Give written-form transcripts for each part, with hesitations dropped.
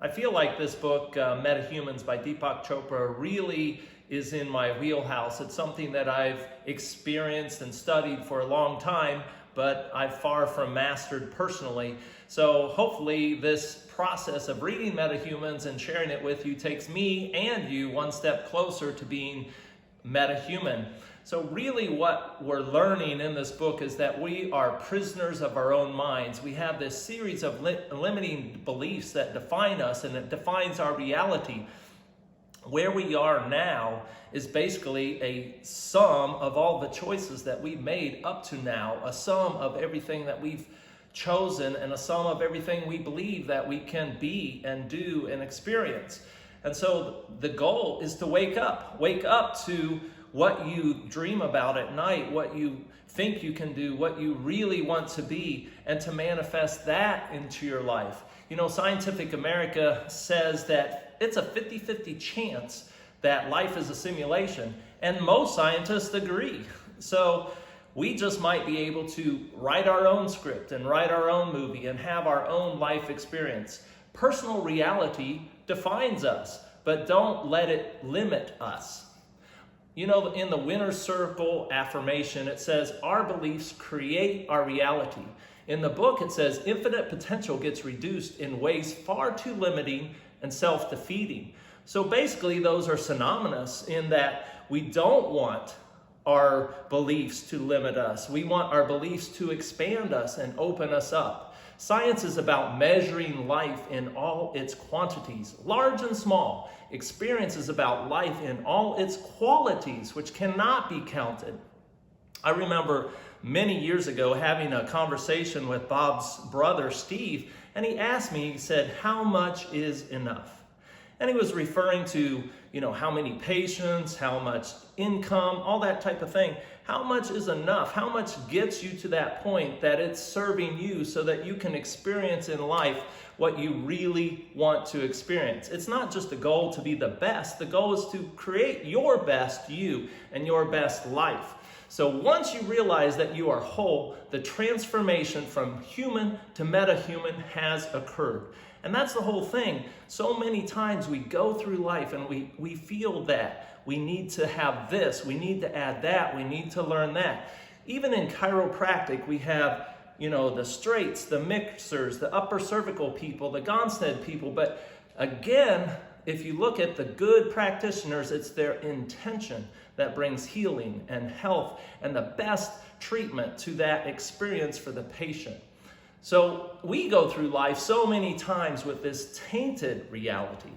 I feel like this book, Metahumans by Deepak Chopra, really is in my wheelhouse. It's something that I've experienced and studied for a long time, but I've far from mastered personally. So hopefully this process of reading Metahumans and sharing it with you takes me and you one step closer to being metahuman. So really what we're learning in this book is that we are prisoners of our own minds. We have this series of limiting beliefs that define us, and it defines our reality. Where we are now is basically a sum of all the choices that we've made up to now, a sum of everything that we've chosen, and a sum of everything we believe that we can be and do and experience. And so the goal is to wake up to what you dream about at night, what you think you can do, what you really want to be, and to manifest that into your life. You know, Scientific America says that it's a 50-50 chance that life is a simulation, and most scientists agree. So we just might be able to write our own script and write our own movie and have our own life experience. Personal reality defines us, but don't let it limit us. You know, in the Winner's Circle affirmation, it says, our beliefs create our reality. In the book, it says, infinite potential gets reduced in ways far too limiting and self-defeating. So basically, those are synonymous in that we don't want our beliefs to limit us. We want our beliefs to expand us and open us up. Science is about measuring life in all its quantities, large and small. Experience is about life in all its qualities, which cannot be counted. I remember many years ago having a conversation with Bob's brother, Steve, and he asked me, he said, how much is enough? And he was referring to, you know, how many patients, how much income, all that type of thing. How much is enough? How much gets you to that point that it's serving you so that you can experience in life what you really want to experience? It's not just a goal to be the best. The goal is to create your best you and your best life. So once you realize that you are whole, the transformation from human to metahuman has occurred. And that's the whole thing. So many times we go through life and we feel that we need to have this, we need to add that, we need to learn that. Even in chiropractic, we have, you know, the straights, the mixers, the upper cervical people, the Gonstead people. But again, if you look at the good practitioners, it's their intention that brings healing and health and the best treatment to that experience for the patient. So we go through life so many times with this tainted reality.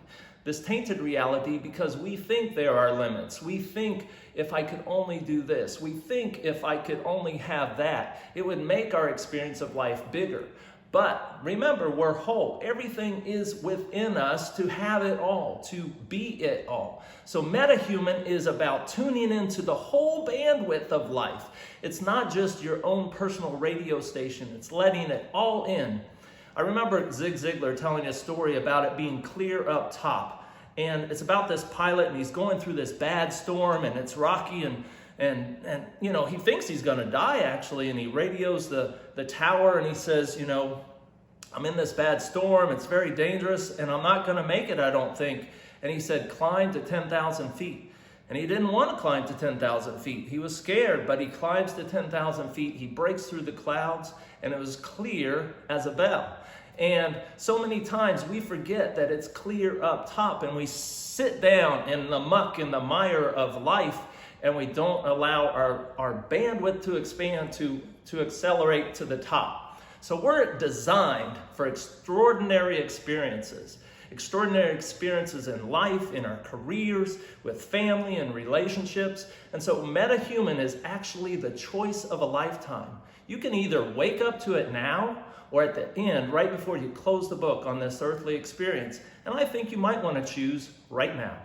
This tainted reality because we think there are limits. We think if I could only do this. We think if I could only have that, it would make our experience of life bigger. But remember, we're whole. Everything is within us to have it all, to be it all. So metahuman is about tuning into the whole bandwidth of life. It's not just your own personal radio station. It's letting it all in. I remember Zig Ziglar telling a story about it being clear up top. And it's about this pilot, and he's going through this bad storm, and it's rocky, and you know, he thinks he's going to die, actually, and he radios the tower, and he says, you know, I'm in this bad storm, it's very dangerous, and I'm not going to make it, I don't think. And he said, climb to 10,000 feet. And he didn't want to climb to 10,000 feet. He was scared, but he climbs to 10,000 feet. He breaks through the clouds, and it was clear as a bell. And so many times we forget that it's clear up top, and we sit down in the muck, in the mire of life, and we don't allow our bandwidth to expand, to accelerate to the top. So we're designed for extraordinary experiences in life, in our careers, with family and relationships. And so metahuman is actually the choice of a lifetime. You can either wake up to it now or at the end, right before you close the book on this earthly experience. And I think you might want to choose right now.